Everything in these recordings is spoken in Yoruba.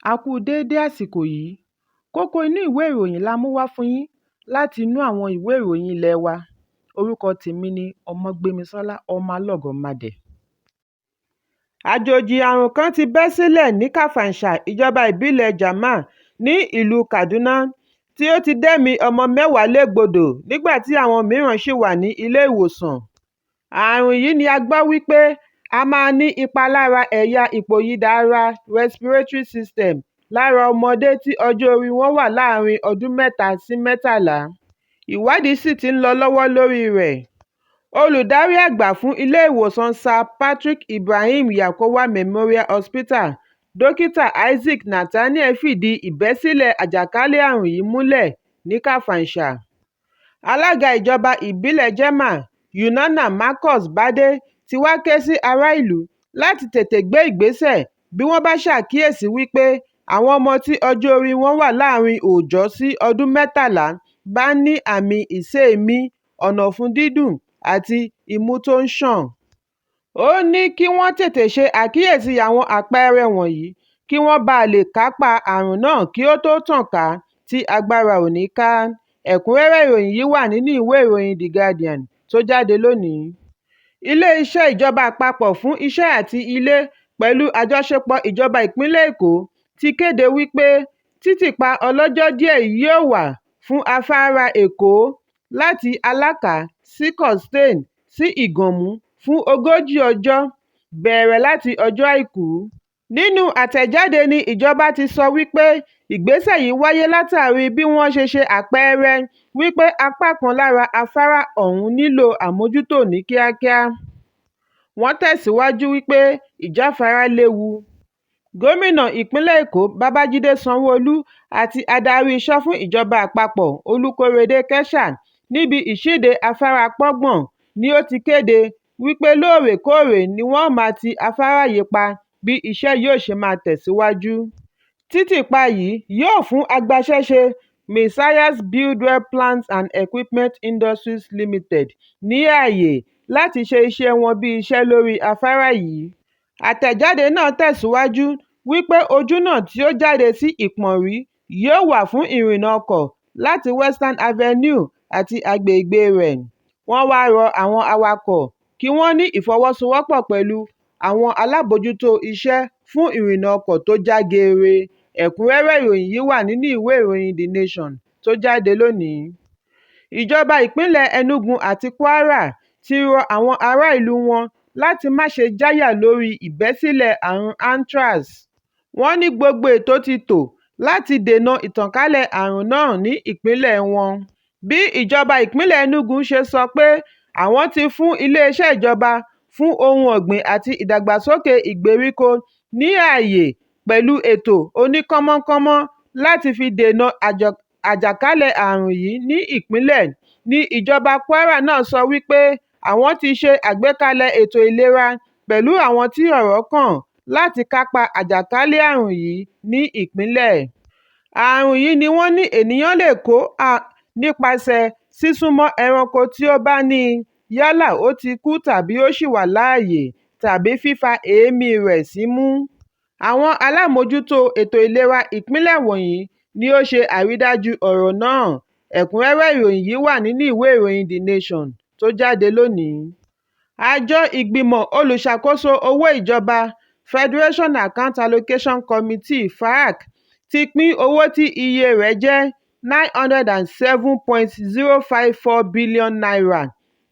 A kú déédé àsìkò yìí. Kókó inú ìwé ìròyìn la mú wá fún yín láti inú àwọn ìwé ìròyìn ilé wa. Orúkọ tèmi ni Ọmọgbémisọ́lá ọmọ Alọ́gọ̀madẹ̀. Àjòjì àrùn kan ti bẹ́ sílẹ̀ ní Kàfàǹṣà ìjọba ìbílẹ̀ Agemọ ní ìlú Kaduna tí ó ti dẹ́mi ọmọ 10 légbodò nígbà tí àwọn mìíràn ṣì wà ní ilé ìwòsàn. Àrùn yìí ni a gbọ́ wípé a máa ní ipa lára ẹ̀yà ìpòyìdà ara respiratory system lára ọmọdé tí ọjọ́ orí wọn wà láàárín ọdún 3 sí 13. Ìwádìí sì ti ń lọ lọ́wọ́ lórí rẹ̀. Olùdarí àgbà fún ilé ìwòsàn Sir Patrick Ibrahim Yakowa Memorial Hospital, Dókítà Isaac Nathaniel fìdí ìbẹ́sílẹ̀ àjàkálẹ̀ àrùn yìí múlẹ̀ ní Kàfàǹṣà. Alága ìjọba ìbílẹ̀ Agemọ, Yunana Marcus Bade, ti wá ké sí ará ìlú láti tètè gbé ìgbésẹ̀ bí wọ́n bá ṣàkíyèsí wípé àwọn ọmọ tí ọjọ́ orí wọn wà láàárín òòjọ́ sí ọdún 13 bá ní àmì ìséèémí, ọ̀nàfun dídùn àti imú tó ń ṣàn. Ó ní kí wọ́n tètè ṣe àkíyèsí àwọn àpẹẹrẹ wọ̀nyí kí wọ́n bá lè kápá àrùn náà kí ó tó tàn ká tí agbára ò ní ká. Ẹ̀kúnrẹ́rẹ́ ìròyìn yìí wà nínú ìwé ìròyìn The Guardian tó jáde lónìí. Ilé-iṣẹ́ ìjọba àpapọ̀ fún iṣẹ́ àti ilé pẹ̀lú àjọṣepọ̀ ìjọba ìpínlẹ̀ Èkó ti kéde wípé títìpa ọlọ́jọ́ díẹ̀ yóò wà fún afárá Èkó láti Alákà sí Costain sí Ìgànmú fún 40 ọjọ́ bẹ̀rẹ̀ láti ọjọ́ Àìkú. Nínú àtẹ̀jáde ni ìjọba ti sọ wípé ìgbésẹ̀ yìí wáyé látàrí bí wọ́n ṣe àpẹẹrẹ wípé apá kan lára afárá ọ̀hún nílò àmójútó ní kíákíá. Wọ́n tẹ̀síwájú wípé ìjáfara léwu. Gómìnà ìpínlẹ̀ Èkó Babájídé Sanwó-Olú àti adarí iṣẹ́ fún ìjọba àpapọ̀ Olúkóredé Kẹ́ṣà níbi ìṣíde afárá Pọ́gbọ̀n ni ó ti kéde wípé lóòrèkóòrè ni wọ́n máa ti afárá yìí pa bí iṣẹ́ yóò ṣe máa tẹ̀síwájú. Títìpa yìí yóò fún agbaṣẹ́ṣe Messiah's Buildwell Plants and Equipment Industries Limited ní ààyè láti ṣe iṣẹ́ wọn bí iṣẹ́ lórí afárá yìí. Àtẹ̀jáde náà tẹ̀síwájú wípé ojúnà tí ó jáde sí Ìpọ̀nrí yóò wà fún ìrìnnà ọkọ̀ láti Western Avenue àti agbègbè rẹ̀. Wọ́n wá rọ àwọn awakọ̀ kí wọ́n ní ìfọwọ́sowọ́pọ̀ pẹ̀lú àwọn alábòójútó iṣẹ́ fún ìrìnnà ọkọ̀ tó já geere. Ẹ̀kúnrẹ́rẹ́ ìròyìn yìí wà nínú ìwé ìròyìn The Nation tó jáde lónìí. Ìjọba ìpínlẹ̀ Enugu àti Kwara ti rọ àwọn ará ìlú wọn láti má ṣe jáyà lórí ìbẹ́sílẹ̀ àrùn anthrax. Wọ́n ní gbogbo ètò ti tò láti dènà ìtànkálẹ̀ àrùn náà ní ìpínlẹ̀ wọn. Bí ìjọba ìpínlẹ̀ Enugu ṣe sọ pé àwọn ti fún iléeṣẹ́ ìjọba fún ohun ọ̀gbìn àti ìdàgbàsókè ìgbèríko ní ààyè pẹ̀lú ètò oníkánmọ́kánmọ́ láti fi dènà àjàkálẹ̀ àrùn yìí ní ìpínlẹ̀. Ní ìjọba Kwara náà sọ wípé àwọn ti ṣe àgbékalẹ̀ ètò ìlera pẹ̀lú àwọn tí ọ̀rọ̀ kàn láti kápá àjàkálẹ̀ àrùn yìí ní ìpínlẹ̀. Àrùn yìí ni wọ́n ní ènìyàn lè kó nípasẹ̀ sísúnmọ́ ẹranko tí ó bá ní yálà ó ti kú tàbí ó ṣì wà láàyè tàbí fífa èémí rẹ̀ símú. Àwọn alámòójútó ètò ìlera ìpínlẹ̀ wọ̀nyí ni ó ṣe àrídájú ọ̀rọ̀ náà. Ẹ̀kúnrẹ́rẹ́ ìròyìn yìí wà nínú ìwé ìròyìn The Nation tó jáde lónìí. Àjọ ìgbìmọ̀ olùṣàkóso owó ìjọba Federation Account Allocation Committee (FAAC) ti pín owó tí iye rẹ̀ jẹ́ N907.054 billion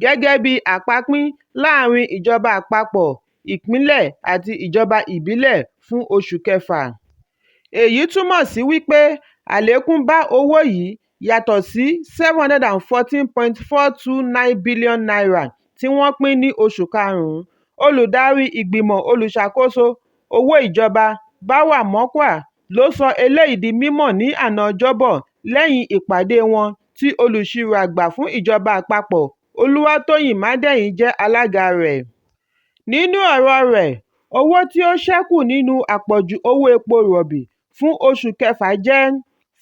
gẹ́gẹ́ bí àpapín láàrin ìjọba àpapọ̀, ìpínlẹ̀ àti ìjọba ìbílẹ̀ fún oṣù kẹfà. Èyí túmọ̀ sí wípé àlékún bá owó yìí yàtọ̀ sí N714.429 billion tí wọ́n pín ní oṣù karùn-ún. Olùdarí ìgbìmọ̀ olùṣàkóso owó ìjọba Báwa Mọ́kwà ló sọ eléyìí di mímọ̀ ní àná Ọjọ́bọ̀ lẹ́yìn ìpàdé wọn tí olùṣírò àgbà fún ìjọba àpapọ̀ Olúwatóyìn Mádẹ́yìn jẹ́ alága rẹ̀. Nínú ọ̀rọ̀ rẹ̀, owó tí ó ṣẹ́kù nínú àpọ̀jù owó epo rọ̀bì fún oṣù kẹfà jẹ́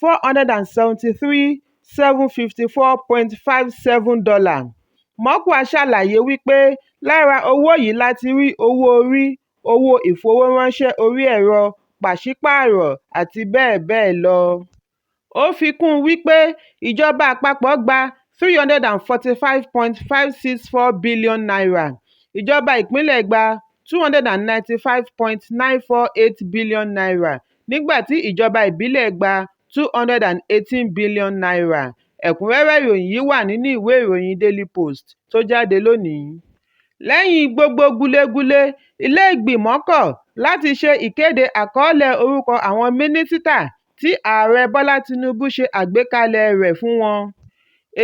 $473,754.57. Mọ́kwà ṣàlàyé wípé lára owó yìí láti rí owó orí, owó ìfowóránṣẹ́ orí ẹ̀rọ, pàṣípààrọ̀ àti bẹ́ẹ̀ bẹ́ẹ̀ lọ. Ó fi kún un wípé ìjọba àpapọ̀ gba N345.564 billion, ìjọba ìpínlẹ̀ gba N295.948 billion, nígbà tí ìjọba ìbílẹ̀ gba N218 billion. Ẹ̀kúnrẹ́rẹ́ ìròyìn yìí wà nínú ìwé ìròyìn Daily Post tó jáde lónìí. Lẹ́yìn gbogbo gúlégúlé, ilé ìgbìmọ̀ kọ̀ láti ṣe ìkéde àkọọ́lẹ̀ orúkọ àwọn mínísítà tí Ààrẹ Bọ́lá Tinubu ṣe àgbékalẹ̀ rẹ̀ fún wọn.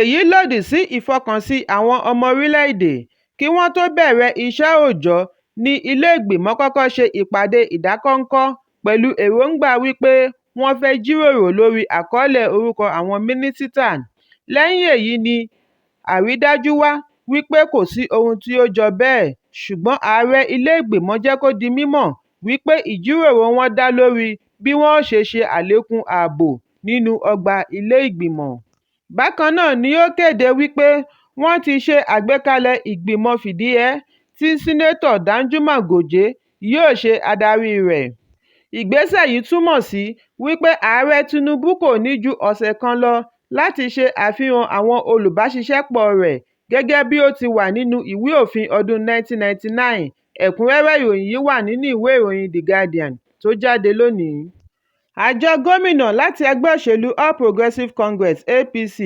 Èyí lòdì sí ìfọkànsí àwọn ọmọ orílẹ̀-èdè. Kí wọ́n tó bẹ̀rẹ̀ iṣẹ́ òòjọ́ ní ilé ìgbìmọ̀ kọ́kọ́ ṣe ìpàdé ìdákọ́ńkọ́ pẹ̀lú èròǹgbà wípé wọ́n fẹ́ jíròrò lórí àkọọ́lẹ̀ orúkọ àwọn mínísítà. Lẹ́yìn èyí ni àrídájú wá wípé kò sí ohun tí ó jọ bẹ́ẹ̀, ṣùgbọ́n ààrẹ ilé ìgbìmọ̀ jẹ́ kó di mímọ̀ wípé ìjíròrò wọn dá lórí bí wọ́n ó ṣe àlékún ààbò nínú ọgbà ilé ìgbìmọ̀. Bákan náà ni ó kéde wípé wọ́n ti ṣe àgbékalẹ̀ ìgbìmọ̀ fìdíhẹẹ́ tí Sínétọ̀ Danjuma Goje yóò ṣe adarí rẹ̀. Ìgbésẹ̀ yìí túmọ̀ sí wípé Ààrẹ Tinubu kò ní ju ọ̀sẹ̀ kan lọ láti ṣe àfihàn àwọn olùbáṣiṣẹ́pọ̀ rẹ̀ gẹ́gẹ́ bí ó ti wà nínú ìwé òfin ọdún 1999. Ẹ̀kúnrẹ́rẹ́ ìròyìn yìí wà nínú ìwé ìròyìn The Guardian tó jáde lónìí. Àjọ gómìnà láti ẹgbẹ́ òṣèlú All Progressives Congress (APC)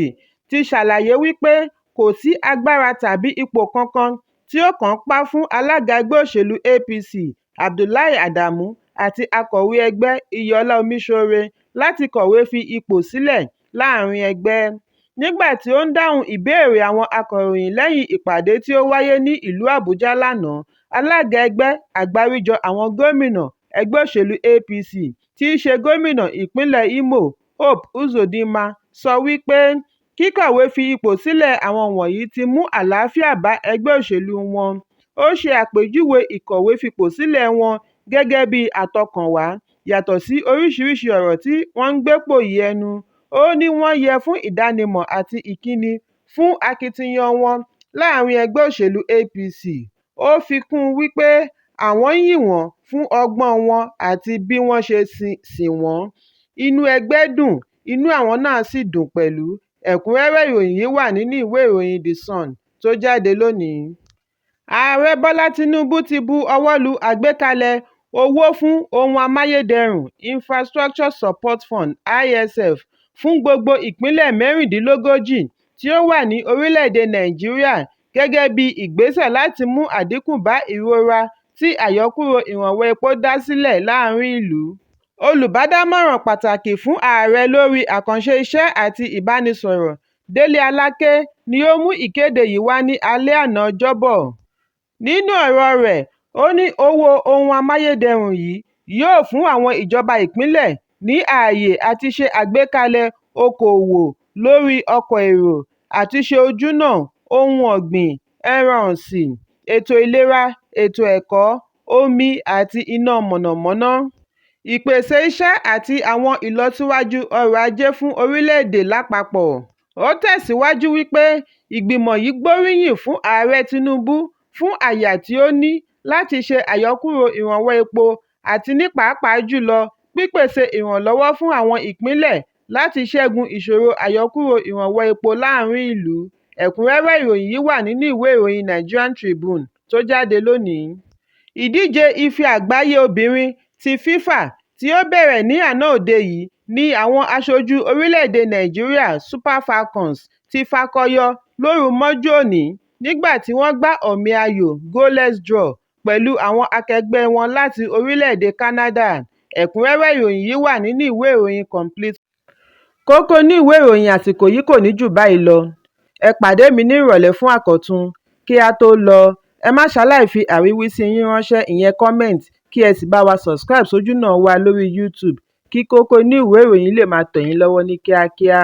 ti ṣàlàyé wípé kò sí agbára tàbí ipò kankan tí ó kàn pa fún alága ẹgbẹ́ òṣèlú APC Abdullahi Adamu àti akọ̀wé ẹgbẹ́ Iyọlá Omiṣore láti kọ̀wé fi ipò sílẹ̀ láàrin ẹgbẹ́. Nígbà tí ó ń dáhùn ìbéèrè àwọn akọ̀ròyìn lẹ́yìn ìpàdé tí ó wáyé ní ìlú Àbújá lánàá, alága ẹgbẹ́ àgbáríjọ àwọn gómìnà ẹgbẹ́ òṣèlú APC tí í ṣe gómìnà ìpínlẹ̀ Imo Hope Uzodinma sọ wípé kíkọ̀wé fi ipò sílẹ̀ àwọn wọ̀nyí ti mú àlàáfíà bá ẹgbẹ́ òṣèlú wọn. Ó ṣe àpèjúwe ìkọ̀wé fipò sílẹ̀ wọn gẹ́gẹ́ bí àtọkànwá, yàtọ̀ sí oríṣiríṣi ọ̀rọ̀ tí wọ́n ń gbépò yí ẹnu. Ó ní wọ́n yẹ fún ìdánimọ̀ àti ìkíni fún akitiyan wọn láàrin ẹgbẹ́ òṣèlú APC. Ó fi kún un wípé àwọn yìn wọ́n fún ọgbọ́n wọn àti bí wọ́n ṣe sìn wọ́n. Inú ẹgbẹ́ dùn, inú àwọn náà sì dùn pẹ̀lú. Ẹ̀kúnrẹ́rẹ́ ìròyìn yìí wà nínú ìwé ìròyìn The Sun tó jáde lónìí. Ààrẹ Bọ́lá Tinubu ti bu ọwọ́ lu àgbékalẹ̀ owó fún ohun amáyédẹrùn Infrastructure Support Fund (ISF) fún gbogbo ìpínlẹ̀ mẹ́rìndínlógójì tí ó wà ní orílẹ̀-èdè Nàìjíríà gẹ́gẹ́ bí ìgbésẹ̀ láti mú àdínkù bá ìrora tí àyọkúrò ìrànwọ́ epo dá sílẹ̀ láàrin ìlú. Olùbádámọ̀ràn pàtàkì fún ààrẹ lórí àkànṣe iṣẹ́ àti ìbánisọ̀rọ̀, Délé Aláké, ni ó mú ìkéde yìí wá ní alẹ́ àná Ọjọ́bọ̀. Nínú ọ̀rọ̀ rẹ̀, ó ní owó ohun amáyédẹrùn yìí yóò fún àwọn ìjọba ìpínlẹ̀ ní ààyè àti ṣe àgbékalẹ̀ okòòwò lórí ọkọ̀ èrò, àtúnṣe ojúnà, ohun ọ̀gbìn, ẹran ọ̀sìn, ètò ìlera, ètò ẹ̀kọ́, omi àti iná mọ̀nàmọ́ná, ìpèsè iṣẹ́ àti àwọn ìlọsíwájú ọrọ̀ ajé fún orílẹ̀-èdè lápapọ̀. Ó tẹ̀síwájú wípé ìgbìmọ̀ yìí gbóríyìn fún Ààrẹ Tinubu fún àyà tí ó ní láti ṣe àyọkúrò ìrànwọ́ epo àti ní pàápàá jùlọ pípèsè ìrànlọ́wọ́ fún àwọn ìpínlẹ̀ láti ṣẹ́gun ìṣòro àyọkúrò ìrànwọ́ epo láàrin ìlú. Ẹ̀kúnrẹ́rẹ́ ìròyìn yìí wà nínú ìwé ìròyìn Nigerian Tribune tó jáde lónìí. Ìdíje ife àgbáyé obìnrin ti FIFA tí ó bẹ̀rẹ̀ ní àná òde yìí ni àwọn aṣojú orílẹ̀-èdè Nàìjíríà Super Falcons ti fakọyọ lóru mọ́jú òní nígbà tí wọ́n gbá ọ̀mì ayò goalless draw pẹ̀lú àwọn akẹgbẹ́ wọn láti orílẹ̀-èdè Canada. Ẹ̀kúnrẹ́rẹ́ ìròyìn yìí wà nínú ìwé ìròyìn Complete. Kókó inú ìwé ìròyìn àsìkò yìí kò ní jù báyìí lọ. Ẹ pàdé mi ní ìrọ̀lẹ́ fún àkọ́tún. Kí a tó lọ, ẹ má ṣaláì fi àríwísí yín ránṣẹ́, ìyẹn comment, kí ẹ sì bá wa subscribe sójúnà wa lórí YouTube kí Kókó inú ìwé ìròyìn lè máa tẹ̀ yín lọ́wọ́ ní kíákíá.